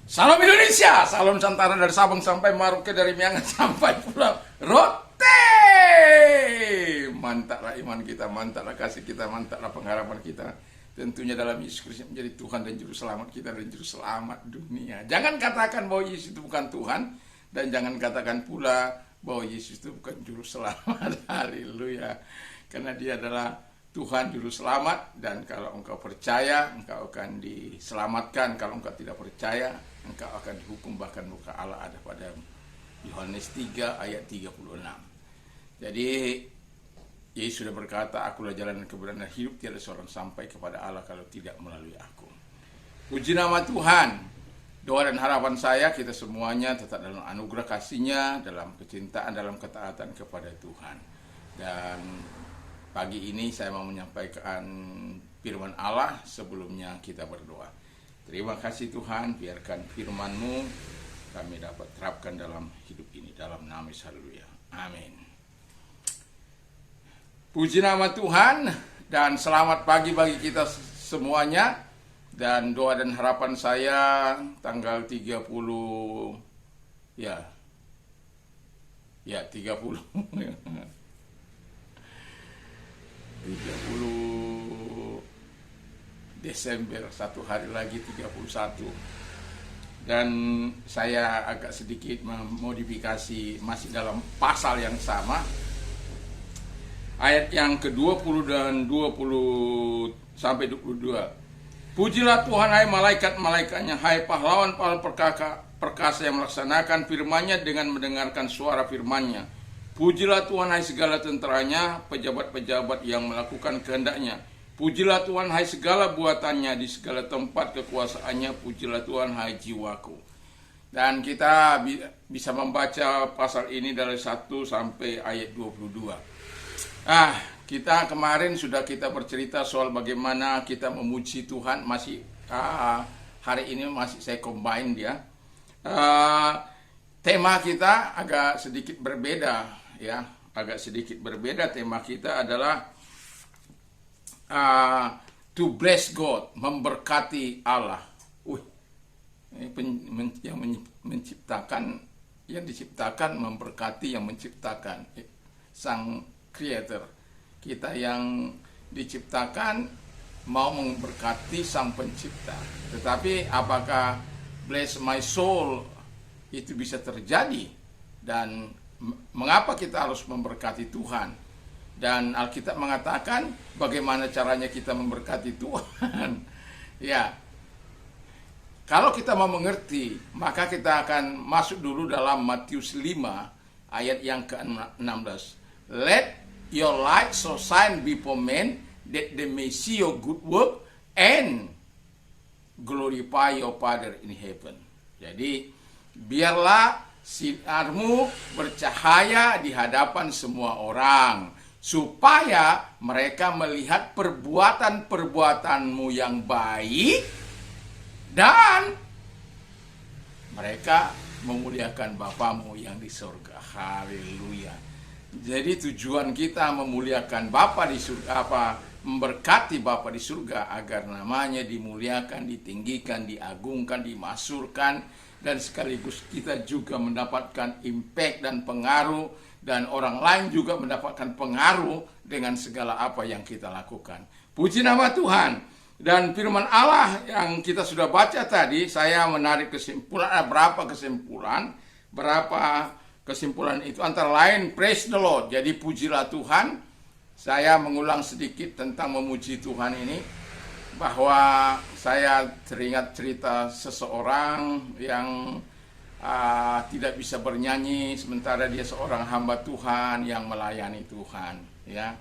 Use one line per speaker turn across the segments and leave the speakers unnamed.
Salam Indonesia, salam Nusantara dari Sabang sampai Merauke, dari Miangas sampai Pulau Rote. Mantaplah iman kita, mantaplah kasih kita, mantaplah pengharapan kita. Tentunya dalam Yesus Kristus menjadi Tuhan dan Juru Selamat kita dan Juru Selamat dunia. Jangan katakan bahwa Yesus itu bukan Tuhan, dan jangan katakan pula bahwa Yesus itu bukan Juru Selamat. Haleluya. Karena dia adalah Tuhan Juru Selamat, dan kalau engkau percaya, engkau akan diselamatkan. Kalau engkau tidak percaya, engkau akan dihukum, bahkan muka Allah ada pada Yohanes 3 ayat 36. Jadi Yesus sudah berkata, akulah jalan dan kebenaran dan hidup, tiada seorang sampai kepada Allah kalau tidak melalui aku. Puji nama Tuhan. Doa dan harapan saya, kita semuanya tetap dalam anugerah kasih-Nya, dalam kecintaan, dalam ketaatan kepada Tuhan. Dan pagi ini saya mau menyampaikan firman Allah sebelumnya kita berdoa. Terima kasih Tuhan, biarkan firman-Mu kami dapat terapkan dalam hidup ini, dalam nama Yesus. Haleluya. Amin. Puji nama Tuhan, dan selamat pagi bagi kita semuanya. Dan doa dan harapan saya tanggal 30 30 30 Desember, satu hari lagi 31. Dan saya agak sedikit memodifikasi, masih dalam pasal yang sama, ayat yang ke-20 dan 20 sampai 22. Pujilah Tuhan, hai malaikat-malaikatnya, hai pahlawan-pahlawan perkasa yang melaksanakan firman-Nya dengan mendengarkan suara firman-Nya. Pujilah Tuhan, hai segala tenteranya, pejabat-pejabat yang melakukan kehendak-Nya. Pujilah Tuhan, hai segala buatannya, di segala tempat kekuasaannya. Pujilah Tuhan, hai jiwaku. Dan kita bisa membaca pasal ini dari 1 sampai ayat 22. Kita kemarin sudah kita bercerita soal bagaimana kita memuji Tuhan. Masih hari ini masih saya combine dia. Tema kita agak sedikit berbeda, ya, agak sedikit berbeda. Tema kita adalah to bless God, memberkati Allah. Yang menciptakan, yang diciptakan memberkati yang menciptakan, Sang Creator. Kita yang diciptakan mau memberkati Sang Pencipta. Tetapi apakah bless my soul itu bisa terjadi? Dan mengapa kita harus memberkati Tuhan? Dan Alkitab mengatakan bagaimana caranya kita memberkati Tuhan. Ya, kalau kita mau mengerti, maka kita akan masuk dulu dalam Matius 5 ayat yang ke-16. Let your light so shine before men, that they may see your good work and glorify your Father in heaven. Jadi, biarlah sinarmu bercahaya di hadapan semua orang, supaya mereka melihat perbuatan-perbuatanmu yang baik, dan mereka memuliakan Bapamu yang di surga. Haleluya. Jadi tujuan kita memuliakan Bapa di surga, memberkati Bapa di surga, agar namanya dimuliakan, ditinggikan, diagungkan, dimasyhurkan, dan sekaligus kita juga mendapatkan impact dan pengaruh, dan orang lain juga mendapatkan pengaruh dengan segala apa yang kita lakukan. Puji nama Tuhan. Dan firman Allah yang kita sudah baca tadi, saya menarik kesimpulan, berapa kesimpulan itu, antara lain praise the Lord. Jadi pujilah Tuhan. Saya mengulang sedikit tentang memuji Tuhan ini, bahwa saya teringat cerita seseorang yang tidak bisa bernyanyi, sementara dia seorang hamba Tuhan yang melayani Tuhan, ya.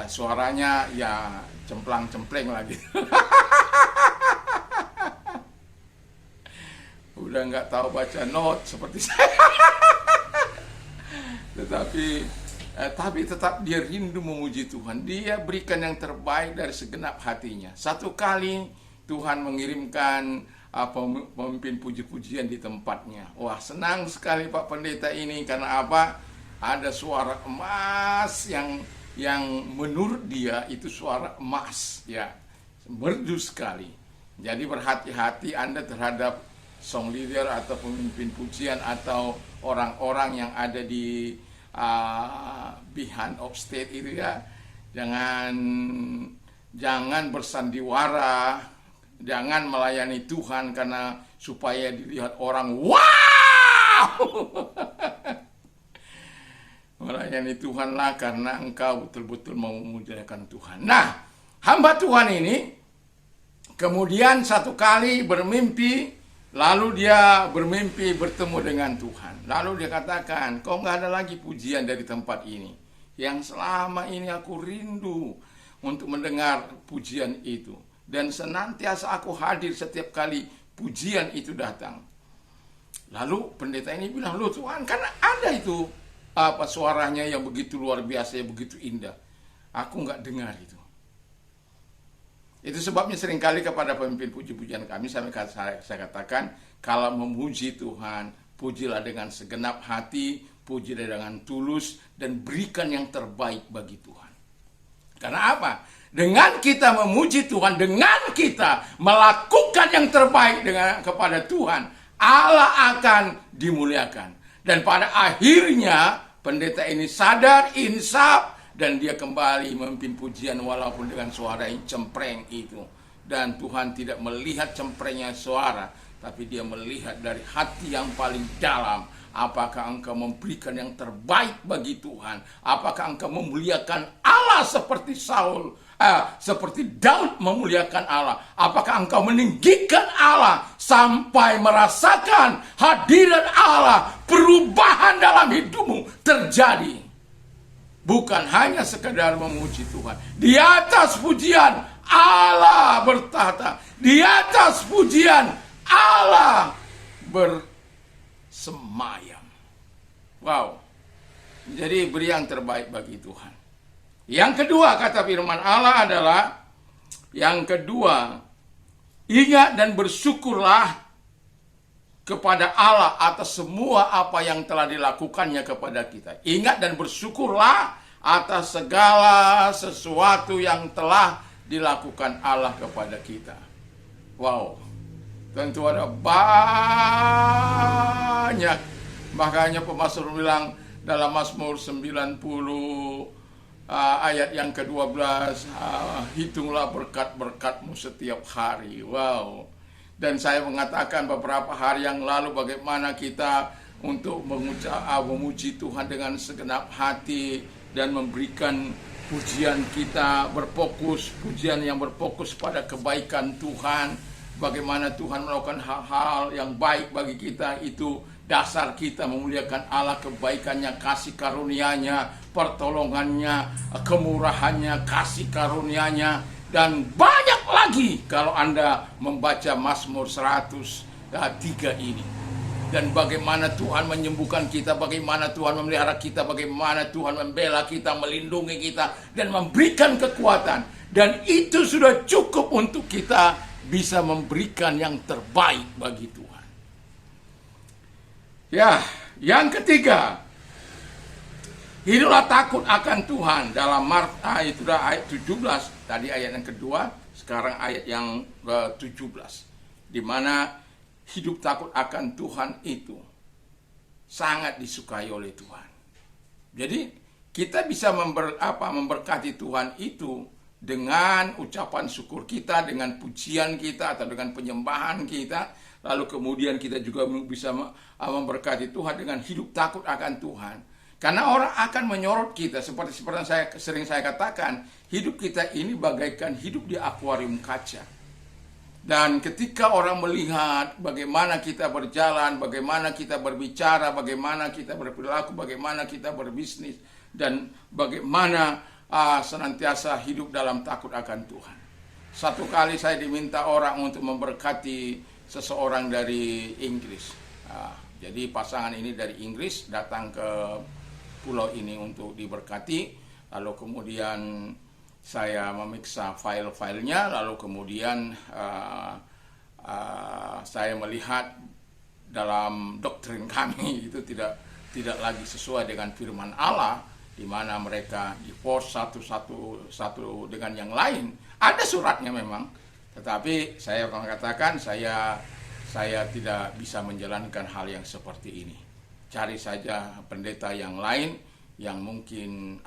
Suaranya ya cemplang-cempleng lagi. Udah nggak tahu baca not seperti saya. Tapi tetap dia rindu memuji Tuhan. Dia berikan yang terbaik dari segenap hatinya. Satu kali Tuhan mengirimkan pemimpin puji-pujian di tempatnya. Wah, senang sekali Pak Pendeta ini. Karena apa? Ada suara emas yang menurut dia itu suara emas, ya, merdu sekali. Jadi berhati-hati Anda terhadap song leader atau pemimpin pujian atau orang-orang yang ada di behind of stage itu ya, jangan bersandiwara, jangan melayani Tuhan karena supaya dilihat orang, wow. Melayani Tuhanlah karena engkau betul-betul mau memuliakan Tuhan. Nah, hamba Tuhan ini kemudian satu kali bermimpi, lalu dia bermimpi bertemu dengan Tuhan. Lalu dia katakan, kok nggak ada lagi pujian dari tempat ini? Yang selama ini aku rindu untuk mendengar pujian itu. Dan senantiasa aku hadir setiap kali pujian itu datang. Lalu pendeta ini bilang, loh Tuhan, kan ada itu suaranya yang begitu luar biasa, yang begitu indah. Aku nggak dengar itu. Itu sebabnya seringkali kepada pemimpin puji-pujian kami, saya katakan, kalau memuji Tuhan, pujilah dengan segenap hati, pujilah dengan tulus, dan berikan yang terbaik bagi Tuhan. Karena apa? Dengan kita memuji Tuhan, dengan kita melakukan yang terbaik kepada Tuhan, Allah akan dimuliakan. Dan pada akhirnya pendeta ini sadar, insaf, dan dia kembali memimpin pujian walaupun dengan suara yang cempreng itu. Dan Tuhan tidak melihat cemprengnya suara, tapi dia melihat dari hati yang paling dalam. Apakah engkau memberikan yang terbaik bagi Tuhan? Apakah engkau memuliakan Allah seperti seperti Daud memuliakan Allah? Apakah engkau meninggikan Allah sampai merasakan hadirat Allah, perubahan dalam hidupmu terjadi? Bukan hanya sekedar memuji Tuhan. Di atas pujian Allah bertahta. Di atas pujian Allah bersemayam. Wow. Jadi beri yang terbaik bagi Tuhan. Yang kedua kata firman Allah adalah, yang kedua, ingat dan bersyukurlah kepada Allah atas semua apa yang telah dilakukannya kepada kita. Ingat dan bersyukurlah atas segala sesuatu yang telah dilakukan Allah kepada kita. Wow, tentu ada banyak. Makanya pemazmur bilang dalam Mazmur 90 ayat yang ke-12, hitunglah berkat-berkat-Mu setiap hari. Wow. Dan saya mengatakan beberapa hari yang lalu bagaimana kita untuk memuji Tuhan dengan segenap hati dan memberikan pujian kita berfokus, pujian yang berfokus pada kebaikan Tuhan. Bagaimana Tuhan melakukan hal-hal yang baik bagi kita, itu dasar kita memuliakan Allah, kebaikannya, kasih karunia-Nya, pertolongannya, kemurahannya, kasih karunia-Nya, dan banyak lagi kalau Anda membaca Mazmur 103 ini. Dan bagaimana Tuhan menyembuhkan kita, bagaimana Tuhan memelihara kita, bagaimana Tuhan membela kita, melindungi kita, dan memberikan kekuatan. Dan itu sudah cukup untuk kita bisa memberikan yang terbaik bagi Tuhan. Ya, yang ketiga, hiduplah takut akan Tuhan. Dalam itu dah ayat 17, tadi ayat yang kedua, sekarang ayat yang ke-17. Di mana hidup takut akan Tuhan itu sangat disukai oleh Tuhan. Jadi kita bisa memberkati Tuhan itu dengan ucapan syukur kita, dengan pujian kita, atau dengan penyembahan kita. Lalu kemudian kita juga bisa memberkati Tuhan dengan hidup takut akan Tuhan. Karena orang akan menyorot kita, seperti yang sering saya katakan, hidup kita ini bagaikan hidup di akuarium kaca. Dan ketika orang melihat bagaimana kita berjalan, bagaimana kita berbicara, bagaimana kita berperilaku, bagaimana kita berbisnis, dan bagaimana senantiasa hidup dalam takut akan Tuhan. Satu kali saya diminta orang untuk memberkati seseorang dari Inggris. Jadi pasangan ini dari Inggris datang ke pulau ini untuk diberkati. Lalu kemudian saya memeriksa file-filenya, lalu kemudian saya melihat dalam doktrin kami itu tidak lagi sesuai dengan firman Allah, di mana mereka divorce satu dengan yang lain. Ada suratnya memang, tetapi saya mengatakan saya saya tidak bisa menjalankan hal yang seperti ini. Cari saja pendeta yang lain yang mungkin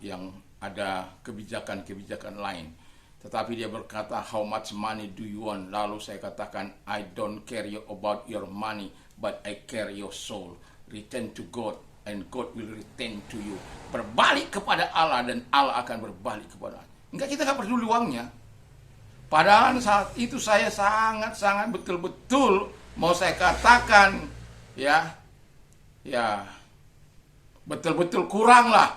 yang ada kebijakan-kebijakan lain. Tetapi dia berkata, how much money do you want? Lalu saya katakan, I don't care about your money, but I care your soul. Return to God, and God will return to you. Berbalik kepada Allah, dan Allah akan berbalik kepada Allah. Enggak, kita nggak peduli uangnya. Padahal saat itu saya sangat-sangat betul-betul mau saya katakan, ya betul-betul kurang lah.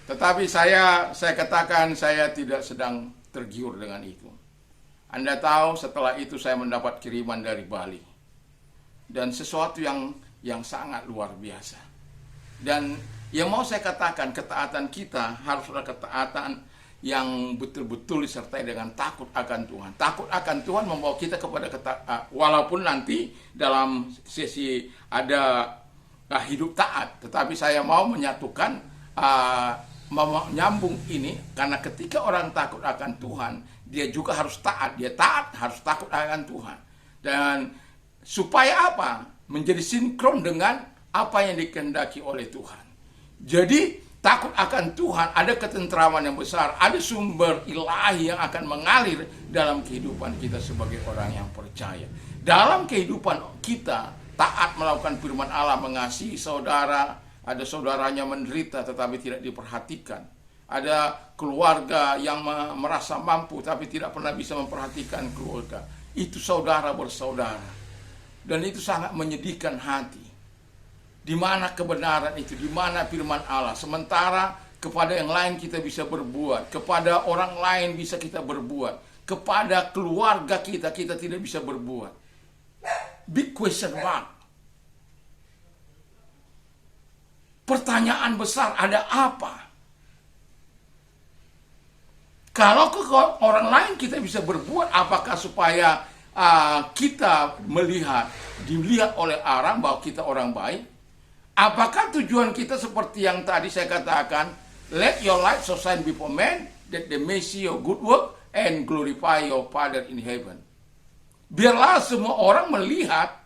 Tetapi saya katakan saya tidak sedang tergiur dengan itu. Anda tahu, setelah itu saya mendapat kiriman dari Bali. Dan sesuatu yang sangat luar biasa. Dan yang mau saya katakan, ketaatan kita haruslah ketaatan yang betul-betul disertai dengan takut akan Tuhan. Takut akan Tuhan membawa kita kepada walaupun nanti dalam sesi ada hidup taat, tetapi saya mau menyatukan menyambung ini, karena ketika orang takut akan Tuhan, dia juga harus taat. Dia taat, harus takut akan Tuhan. Dan supaya apa? Menjadi sinkron dengan apa yang dikehendaki oleh Tuhan. Jadi takut akan Tuhan, ada ketentraman yang besar, ada sumber ilahi yang akan mengalir dalam kehidupan kita sebagai orang yang percaya. Dalam kehidupan kita, taat melakukan firman Allah, mengasihi saudara. Ada saudaranya menderita tetapi tidak diperhatikan. Ada keluarga yang merasa mampu tapi tidak pernah bisa memperhatikan keluarga. Itu saudara bersaudara. Dan itu sangat menyedihkan hati. Di mana kebenaran itu, di mana firman Allah. Sementara kepada yang lain kita bisa berbuat, kepada orang lain bisa kita berbuat, kepada keluarga kita tidak bisa berbuat. Big question mark. Pertanyaan besar, ada apa? Kalau ke orang lain kita bisa berbuat, apakah supaya kita dilihat oleh orang bahwa kita orang baik? Apakah tujuan kita seperti yang tadi saya katakan, let your light so shine before men, that they may see your good work and glorify your Father in heaven. Biarlah semua orang melihat,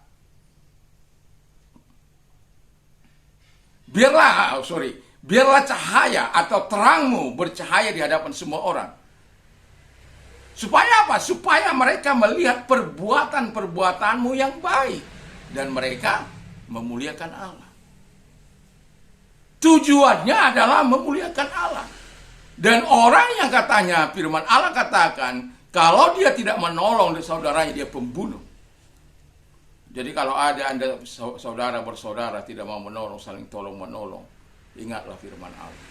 biarlah cahaya atau terangmu bercahaya di hadapan semua orang. Supaya apa? Supaya mereka melihat perbuatan-perbuatanmu yang baik. Dan mereka memuliakan Allah. Tujuannya adalah memuliakan Allah. Dan orang yang katanya, firman Allah katakan, kalau dia tidak menolong saudaranya, dia pembunuh. Jadi kalau ada Anda saudara bersaudara tidak mau menolong, saling tolong menolong, ingatlah firman Allah.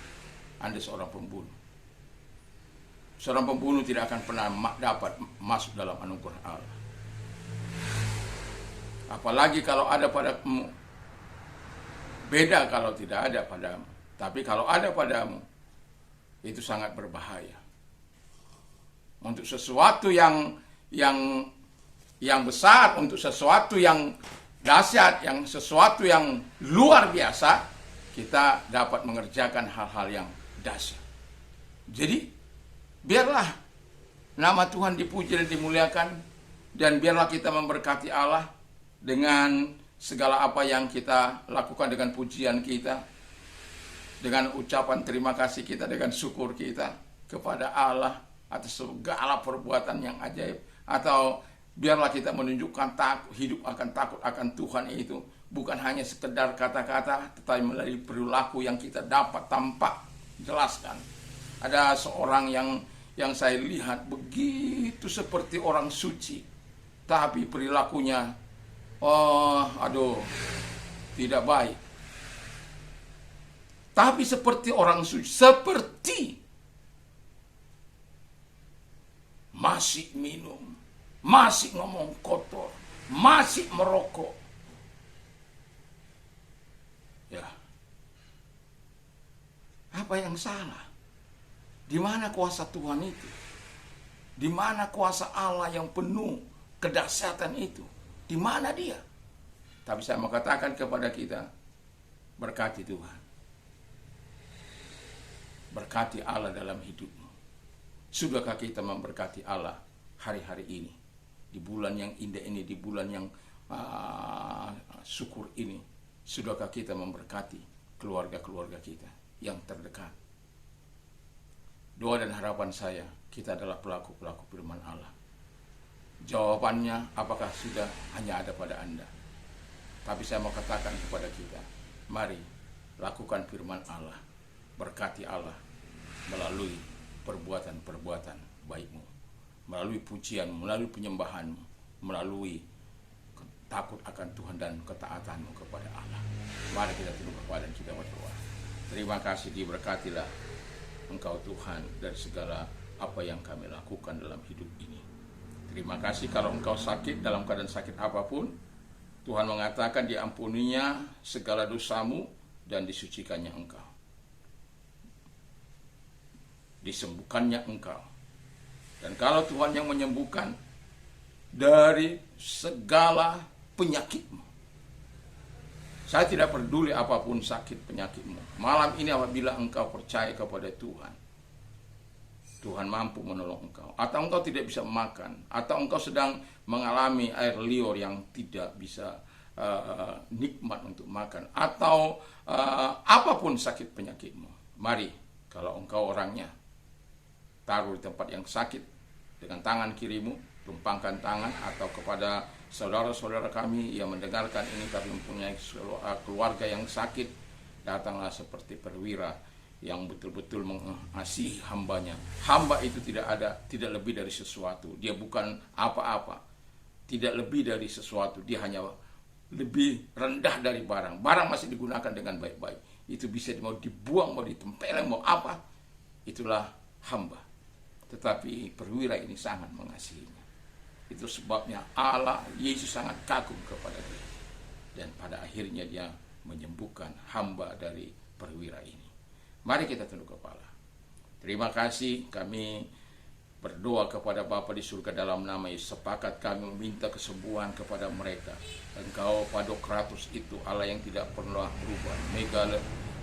Anda seorang pembunuh. Seorang pembunuh tidak akan pernah dapat masuk dalam anugerah Allah. Apalagi kalau ada padamu. Beda kalau tidak ada padamu. Tapi kalau ada padamu, itu sangat berbahaya. Untuk sesuatu yang besar, untuk sesuatu yang dahsyat, yang sesuatu yang luar biasa, kita dapat mengerjakan hal-hal yang dahsyat. Jadi, biarlah nama Tuhan dipuji dan dimuliakan, dan biarlah kita memberkati Allah dengan segala apa yang kita lakukan, dengan pujian kita, dengan ucapan terima kasih kita, dengan syukur kita kepada Allah atas segala perbuatan yang ajaib. Atau biarlah kita menunjukkan hidup takut akan Tuhan itu bukan hanya sekedar kata-kata, tetapi melalui perilaku yang kita dapat tampak jelaskan. Ada seorang yang saya lihat begitu seperti orang suci, tapi perilakunya tidak baik. Tapi seperti orang suci, seperti masih minum, masih ngomong kotor, masih merokok. Ya. Apa yang salah? Di mana kuasa Tuhan itu? Di mana kuasa Allah yang penuh kedahsyatan itu? Di mana dia? Tapi saya mau katakan kepada kita, berkati Tuhan. Berkati Allah dalam hidupmu. Sudahkah kita memberkati Allah hari-hari ini? di bulan yang indah ini, di bulan yang syukur ini, sudahkah kita memberkati keluarga-keluarga kita yang terdekat? Doa dan harapan saya, kita adalah pelaku-pelaku firman Allah. Jawabannya apakah sudah hanya ada pada Anda? Tapi saya mau katakan kepada kita, mari lakukan firman Allah, berkati Allah melalui perbuatan-perbuatan baikmu, melalui pujian, melalui penyembahanmu, melalui takut akan Tuhan dan ketaatanmu kepada Allah. Mari kita tunduk kepala dan kita berdoa. Terima kasih, diberkatilah Engkau Tuhan dari segala apa yang kami lakukan dalam hidup ini. Terima kasih kalau Engkau sakit, dalam keadaan sakit apapun, Tuhan mengatakan diampuninya segala dosamu dan disucikannya Engkau, disembuhkannya Engkau. Dan kalau Tuhan yang menyembuhkan dari segala penyakitmu, saya tidak peduli apapun sakit penyakitmu. Malam ini apabila engkau percaya kepada Tuhan, Tuhan mampu menolong engkau. Atau engkau tidak bisa makan, atau engkau sedang mengalami air liur yang tidak bisa nikmat untuk makan, atau apapun sakit penyakitmu. Mari, kalau engkau orangnya, taruh di tempat yang sakit dengan tangan kirimu, tumpangkan tangan, atau kepada saudara-saudara kami yang mendengarkan ini, kami mempunyai keluarga yang sakit, datanglah seperti perwira yang betul-betul mengasihi hambanya. Hamba itu tidak lebih dari sesuatu. Dia bukan apa-apa, tidak lebih dari sesuatu. Dia hanya lebih rendah dari barang. Barang masih digunakan dengan baik-baik. Itu bisa mau dibuang, mau ditempeleng, mau apa. Itulah hamba. Tetapi perwira ini sangat mengasihinya. Itu sebabnya Allah, Yesus sangat kagum kepada dia. Dan pada akhirnya dia menyembuhkan hamba dari perwira ini. Mari kita tunduk kepala. Terima kasih, kami berdoa kepada Bapa di surga dalam nama Yesus. Sepakat kami meminta kesembuhan kepada mereka. Engkau Padokratus itu, Allah yang tidak pernah berubah.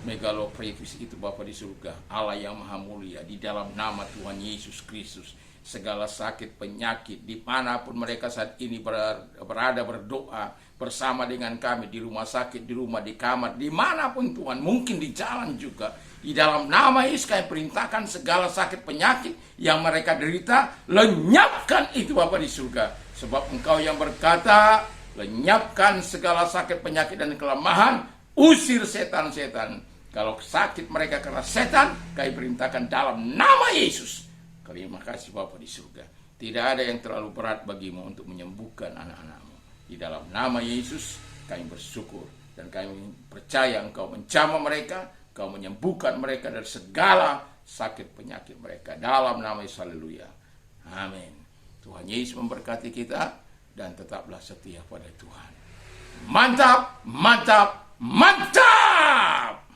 Megalopretus itu Bapa di surga, Allah yang maha mulia. Di dalam nama Tuhan Yesus Kristus, segala sakit, penyakit, dimanapun mereka saat ini berada berdoa bersama dengan kami, di rumah sakit, di rumah, di kamar, dimanapun Tuhan, mungkin di jalan juga, di dalam nama Yesus kami perintahkan segala sakit, penyakit yang mereka derita, lenyapkan itu Bapa di surga. Sebab Engkau yang berkata, lenyapkan segala sakit, penyakit dan kelemahan, usir setan-setan. Kalau sakit mereka karena setan, kami perintahkan dalam nama Yesus. Terima kasih Bapa di surga. Tidak ada yang terlalu berat bagimu untuk menyembuhkan anak-anakmu. Di dalam nama Yesus kami bersyukur. Dan kami percaya Engkau menjamah mereka, Engkau menyembuhkan mereka dari segala sakit penyakit mereka. Dalam nama Yesus, haleluya. Amin. Tuhan Yesus memberkati kita dan tetaplah setia pada Tuhan. Mantap, mantap, mantap!